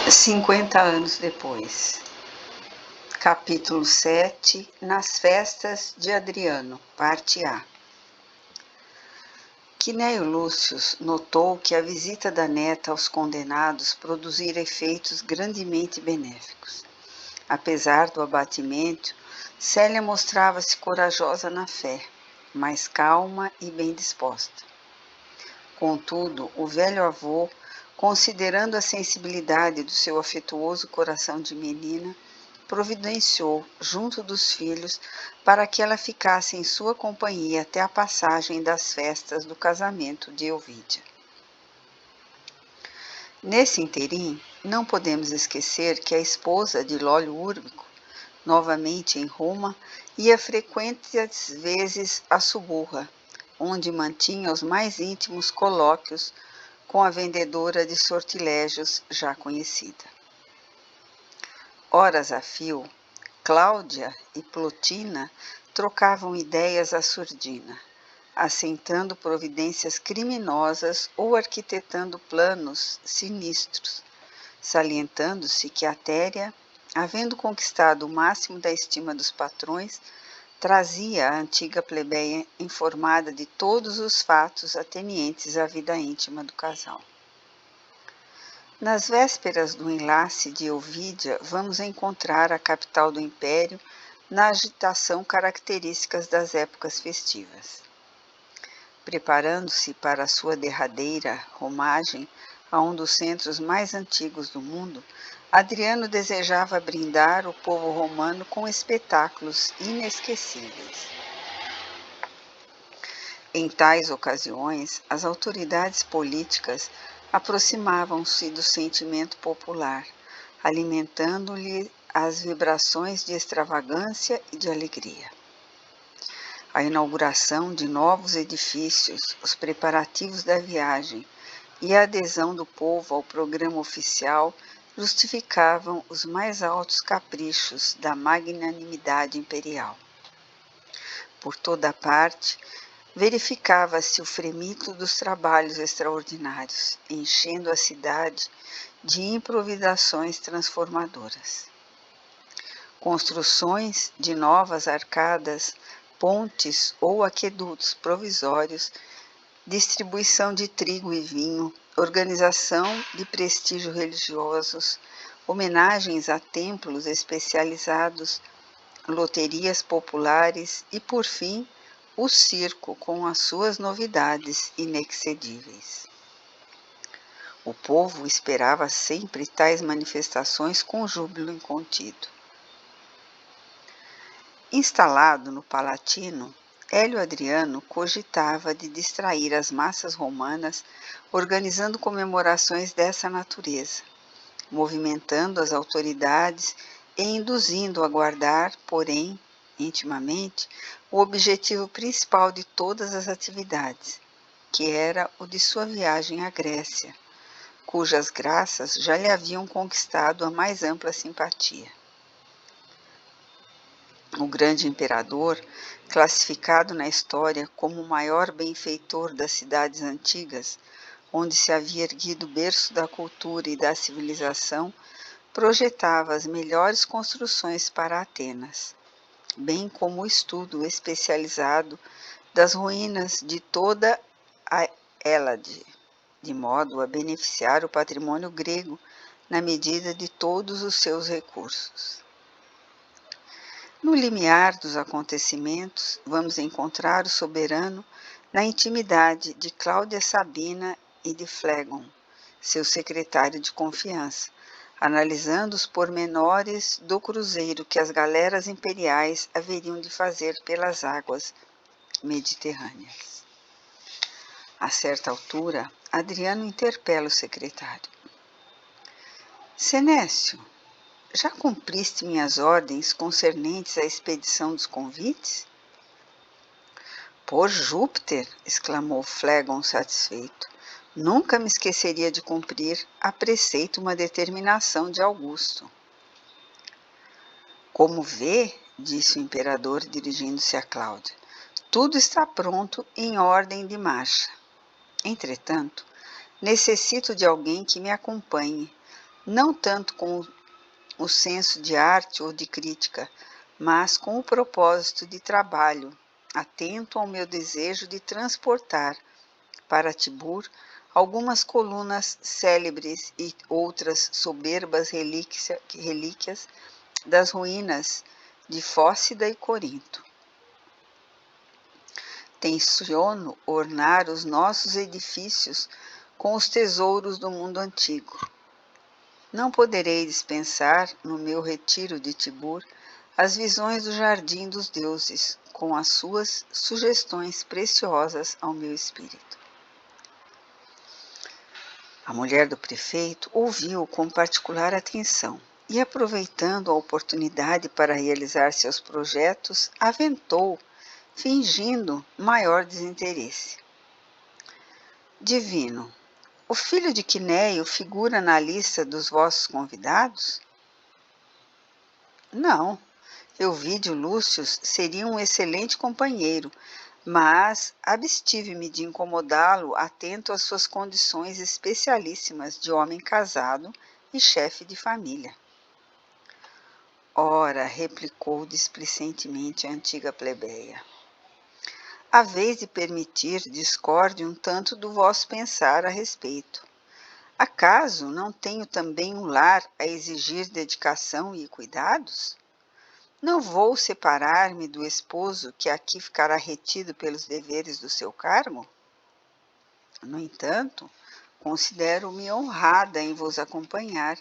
50 anos depois. Capítulo 7. Nas festas de Adriano, parte A. Quinéio Lúcio notou que a visita da neta aos condenados produzira efeitos grandemente benéficos. Apesar do abatimento, Célia mostrava-se corajosa na fé, mais calma e bem disposta. Contudo, o velho avô, considerando a sensibilidade do seu afetuoso coração de menina, providenciou, junto dos filhos, para que ela ficasse em sua companhia até a passagem das festas do casamento de Ovídia. Nesse interim, não podemos esquecer que a esposa de Lólio Úrbico, novamente em Roma, ia frequentes vezes a Suburra, onde mantinha os mais íntimos colóquios com a vendedora de sortilégios já conhecida. Horas a fio, Cláudia e Plotina trocavam ideias à surdina, assentando providências criminosas ou arquitetando planos sinistros, salientando-se que Atéria, havendo conquistado o máximo da estima dos patrões, trazia a antiga plebeia informada de todos os fatos atenientes à vida íntima do casal. Nas vésperas do enlace de Ovídia, vamos encontrar a capital do império na agitação característica das épocas festivas. Preparando-se para a sua derradeira romagem a um dos centros mais antigos do mundo, Adriano desejava brindar o povo romano com espetáculos inesquecíveis. Em tais ocasiões, as autoridades políticas aproximavam-se do sentimento popular, alimentando-lhe as vibrações de extravagância e de alegria. A inauguração de novos edifícios, os preparativos da viagem e a adesão do povo ao programa oficial justificavam os mais altos caprichos da magnanimidade imperial. Por toda parte, verificava-se o fremito dos trabalhos extraordinários, enchendo a cidade de improvisações transformadoras. Construções de novas arcadas, pontes ou aquedutos provisórios, distribuição de trigo e vinho, organização de prestígio religiosos, homenagens a templos especializados, loterias populares e, por fim, o circo com as suas novidades inexcedíveis. O povo esperava sempre tais manifestações com júbilo incontido. Instalado no Palatino, Hélio Adriano cogitava de distrair as massas romanas organizando comemorações dessa natureza, movimentando as autoridades e induzindo a guardar, porém, intimamente, o objetivo principal de todas as atividades, que era o de sua viagem à Grécia, cujas graças já lhe haviam conquistado a mais ampla simpatia. O grande imperador, classificado na história como o maior benfeitor das cidades antigas, onde se havia erguido o berço da cultura e da civilização, projetava as melhores construções para Atenas, bem como o estudo especializado das ruínas de toda a Hélade, de modo a beneficiar o patrimônio grego na medida de todos os seus recursos. No limiar dos acontecimentos, vamos encontrar o soberano na intimidade de Cláudia Sabina e de Flegon, seu secretário de confiança, analisando os pormenores do cruzeiro que as galeras imperiais haveriam de fazer pelas águas mediterrâneas. A certa altura, Adriano interpela o secretário. Senécio, já cumpriste minhas ordens concernentes à expedição dos convites? Por Júpiter, exclamou Flegon satisfeito, nunca me esqueceria de cumprir a preceito uma determinação de Augusto. Como vê, disse o imperador dirigindo-se a Cláudia, tudo está pronto em ordem de marcha. Entretanto, necessito de alguém que me acompanhe, não tanto com o senso de arte ou de crítica, mas com o propósito de trabalho, atento ao meu desejo de transportar para Tibur algumas colunas célebres e outras soberbas relíquias das ruínas de Fócida e Corinto. Tenciono ornar os nossos edifícios com os tesouros do mundo antigo. Não poderei dispensar, no meu retiro de Tibur, as visões do jardim dos deuses, com as suas sugestões preciosas ao meu espírito. A mulher do prefeito ouviu com particular atenção e, aproveitando a oportunidade para realizar seus projetos, aventou, fingindo maior desinteresse. Divino, o filho de Quinéio figura na lista dos vossos convidados? Não, Euvídio Lúcio seria um excelente companheiro, mas abstive-me de incomodá-lo atento às suas condições especialíssimas de homem casado e chefe de família. Ora, replicou displicentemente a antiga plebeia, haveis de permitir discorde um tanto do vosso pensar a respeito. Acaso não tenho também um lar a exigir dedicação e cuidados? Não vou separar-me do esposo que aqui ficará retido pelos deveres do seu cargo? No entanto, considero-me honrada em vos acompanhar,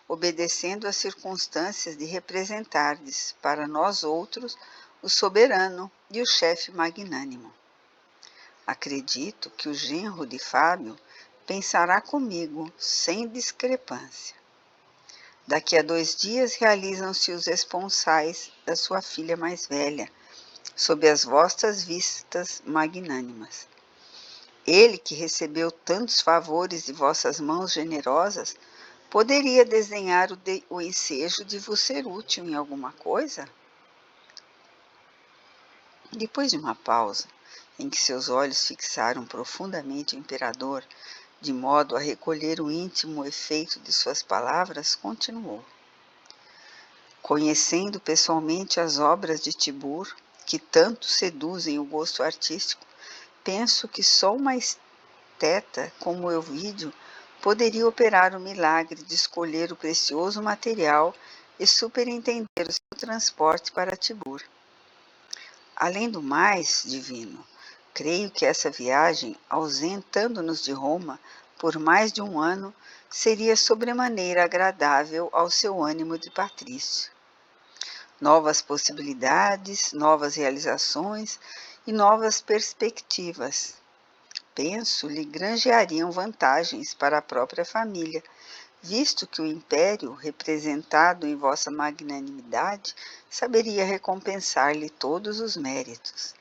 obedecendo às circunstâncias de representardes, para nós outros, o soberano e o chefe magnânimo. Acredito que o genro de Fábio pensará comigo sem discrepância. Daqui a 2 dias realizam-se os esponsais da sua filha mais velha, sob as vossas vistas magnânimas. Ele, que recebeu tantos favores de vossas mãos generosas, poderia desdenhar o ensejo de vos ser útil em alguma coisa? Depois de uma pausa, em que seus olhos fixaram profundamente o imperador, de modo a recolher o íntimo efeito de suas palavras, continuou. Conhecendo pessoalmente as obras de Tibur, que tanto seduzem o gosto artístico, penso que só uma esteta como Euvídio poderia operar o milagre de escolher o precioso material e superintender o seu transporte para Tibur. Além do mais, divino, creio que essa viagem, ausentando-nos de Roma por mais de 1 ano, seria sobremaneira agradável ao seu ânimo de patrício. Novas possibilidades, novas realizações e novas perspectivas, penso, lhe granjeariam vantagens para a própria família, visto que o império, representado em vossa magnanimidade, saberia recompensar-lhe todos os méritos.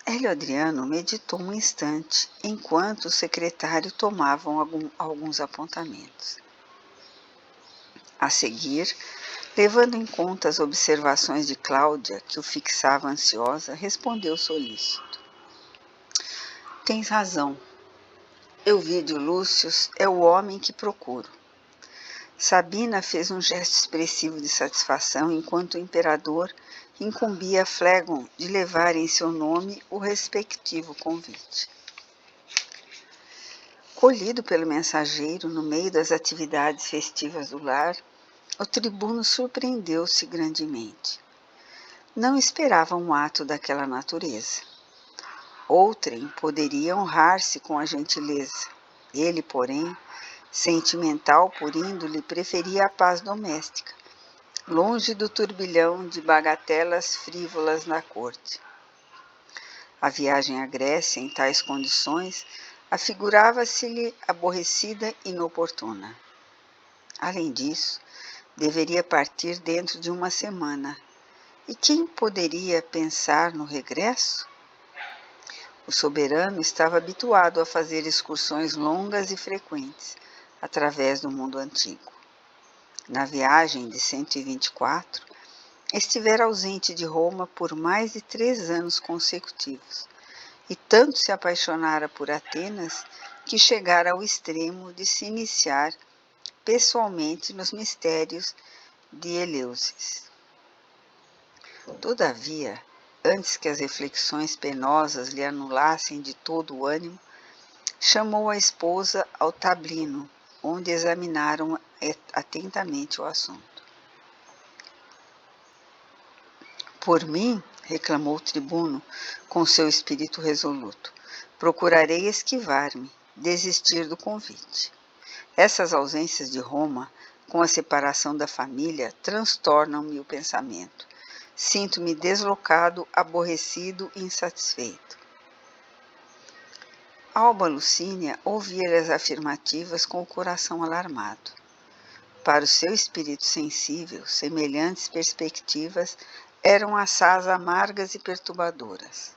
Hélio Adriano meditou um instante, enquanto o secretário tomava alguns apontamentos. A seguir, levando em conta as observações de Cláudia, que o fixava ansiosa, respondeu solícito. Tens razão. Euvídio Lúcio é o homem que procuro. Sabina fez um gesto expressivo de satisfação enquanto o imperador incumbia a Flegon de levar em seu nome o respectivo convite. Colhido pelo mensageiro no meio das atividades festivas do lar, o tribuno surpreendeu-se grandemente. Não esperava um ato daquela natureza. Outrem poderia honrar-se com a gentileza. Ele, porém, sentimental por índole, preferia a paz doméstica, longe do turbilhão de bagatelas frívolas na corte. A viagem à Grécia, em tais condições, afigurava-se-lhe aborrecida e inoportuna. Além disso, deveria partir dentro de 1 semana. E quem poderia pensar no regresso? O soberano estava habituado a fazer excursões longas e frequentes através do mundo antigo. Na viagem de 124, estivera ausente de Roma por mais de 3 anos consecutivos, e tanto se apaixonara por Atenas que chegara ao extremo de se iniciar pessoalmente nos mistérios de Eleusis. Todavia, antes que as reflexões penosas lhe anulassem de todo o ânimo, chamou a esposa ao tablino, onde examinaram atentamente o assunto. Por mim, reclamou o tribuno com seu espírito resoluto, procurarei esquivar-me, desistir do convite. Essas ausências de Roma, com a separação da família, transtornam-me o pensamento. Sinto-me deslocado, aborrecido e insatisfeito. Alba Lucínia ouvia-lhe as afirmativas com o coração alarmado. Para o seu espírito sensível, semelhantes perspectivas eram assaz amargas e perturbadoras.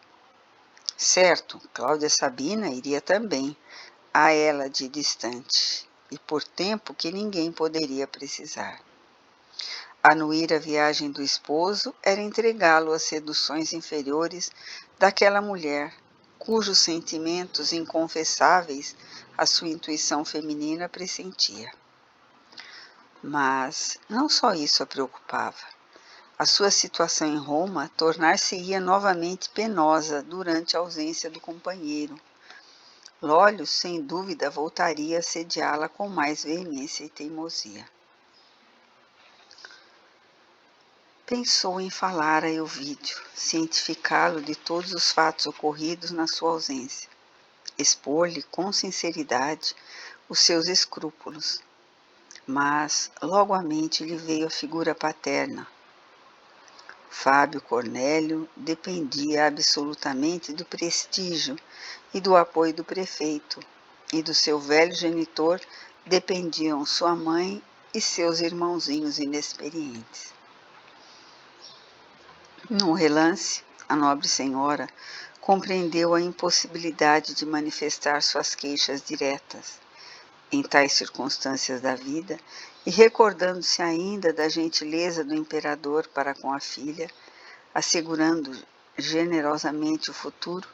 Certo, Cláudia Sabina iria também, a ela de distante, e por tempo que ninguém poderia precisar. Anuir a viagem do esposo era entregá-lo às seduções inferiores daquela mulher, cujos sentimentos inconfessáveis a sua intuição feminina pressentia. Mas não só isso a preocupava. A sua situação em Roma tornar-se-ia novamente penosa durante a ausência do companheiro. Lólio, sem dúvida, voltaria a assediá-la com mais veemência e teimosia. Pensou em falar a Elvídio, cientificá-lo de todos os fatos ocorridos na sua ausência, expor-lhe com sinceridade os seus escrúpulos. Mas logo à mente lhe veio a figura paterna. Fábio Cornélio dependia absolutamente do prestígio e do apoio do prefeito, e do seu velho genitor dependiam sua mãe e seus irmãozinhos inexperientes. Num relance, a nobre senhora compreendeu a impossibilidade de manifestar suas queixas diretas em tais circunstâncias da vida, e recordando-se ainda da gentileza do imperador para com a filha, assegurando generosamente o futuro,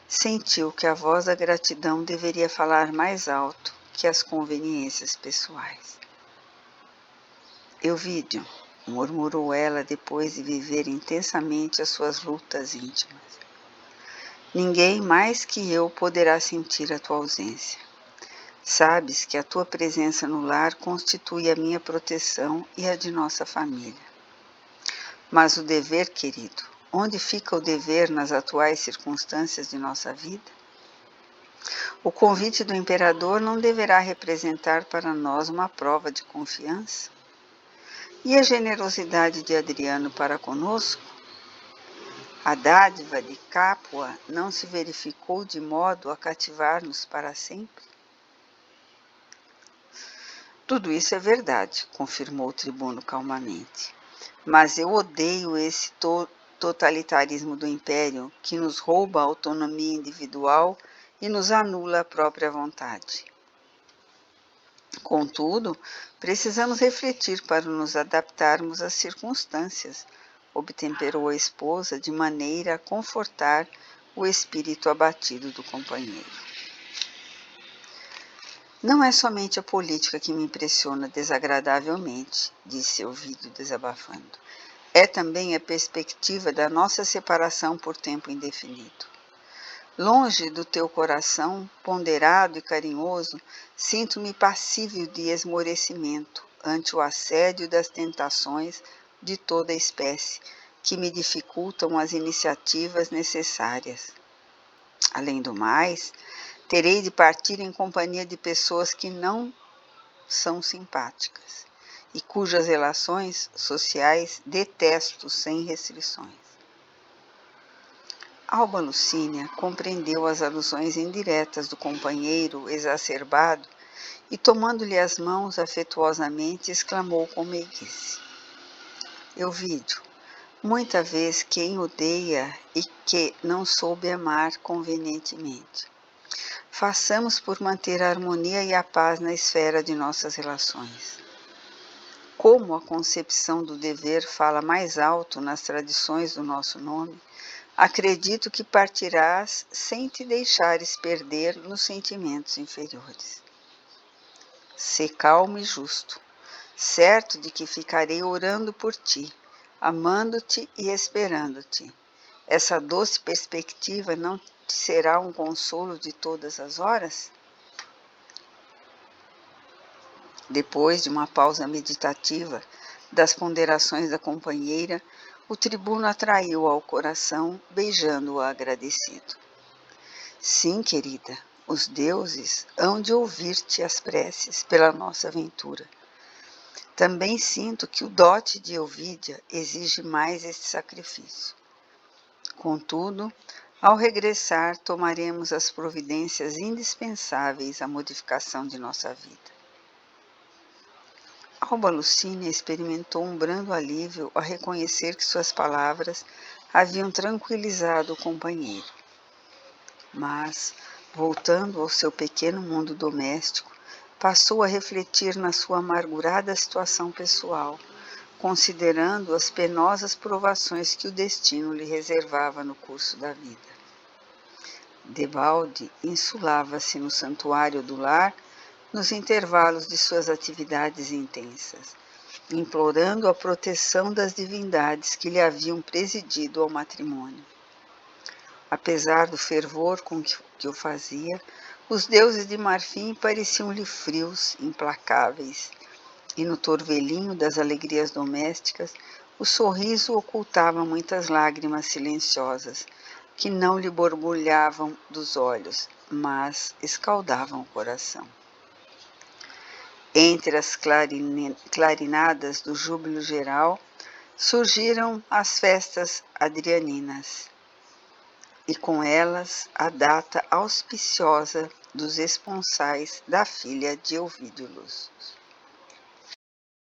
sentiu que a voz da gratidão deveria falar mais alto que as conveniências pessoais. Elvídio, murmurou ela depois de viver intensamente as suas lutas íntimas. Ninguém mais que eu poderá sentir a tua ausência. Sabes que a tua presença no lar constitui a minha proteção e a de nossa família. Mas o dever, querido, onde fica o dever nas atuais circunstâncias de nossa vida? O convite do imperador não deverá representar para nós uma prova de confiança? E a generosidade de Adriano para conosco? A dádiva de Capua não se verificou de modo a cativar-nos para sempre? Tudo isso é verdade, confirmou o tribuno calmamente. Mas eu odeio esse totalitarismo do império que nos rouba a autonomia individual e nos anula a própria vontade. Contudo, precisamos refletir para nos adaptarmos às circunstâncias, obtemperou a esposa de maneira a confortar o espírito abatido do companheiro. Não é somente a política que me impressiona desagradavelmente, disse Elvídio desabafando. É também a perspectiva da nossa separação por tempo indefinido. Longe do teu coração, ponderado e carinhoso, sinto-me passível de esmorecimento ante o assédio das tentações de toda espécie, que me dificultam as iniciativas necessárias. Além do mais, terei de partir em companhia de pessoas que não são simpáticas e cujas relações sociais detesto sem restrições. Alba Lucínia compreendeu as alusões indiretas do companheiro exacerbado e, tomando-lhe as mãos afetuosamente, exclamou com meiguice. Elvídio, muita vez quem odeia e que não soube amar convenientemente. Façamos por manter a harmonia e a paz na esfera de nossas relações. Como a concepção do dever fala mais alto nas tradições do nosso nome, acredito que partirás sem te deixares perder nos sentimentos inferiores. Sê calmo e justo, certo de que ficarei orando por ti, amando-te e esperando-te. Essa doce perspectiva não te será um consolo de todas as horas? Depois de uma pausa meditativa das ponderações da companheira, o tribuno atraiu ao coração, beijando-o agradecido. Sim, querida, os deuses hão de ouvir-te as preces pela nossa aventura. Também sinto que o dote de Ovídia exige mais este sacrifício. Contudo, ao regressar, tomaremos as providências indispensáveis à modificação de nossa vida. Alba Lucínia experimentou um brando alívio ao reconhecer que suas palavras haviam tranquilizado o companheiro. Mas, voltando ao seu pequeno mundo doméstico, passou a refletir na sua amargurada situação pessoal, considerando as penosas provações que o destino lhe reservava no curso da vida. Debalde insulava-se no santuário do lar nos intervalos de suas atividades intensas, implorando a proteção das divindades que lhe haviam presidido ao matrimônio. Apesar do fervor com que o fazia, os deuses de marfim pareciam-lhe frios, implacáveis, e no torvelinho das alegrias domésticas, o sorriso ocultava muitas lágrimas silenciosas, que não lhe borbulhavam dos olhos, mas escaldavam o coração. Entre as clarinadas do júbilo geral, surgiram as festas adrianinas, e com elas a data auspiciosa dos esponsais da filha de Ovídio Lúcio.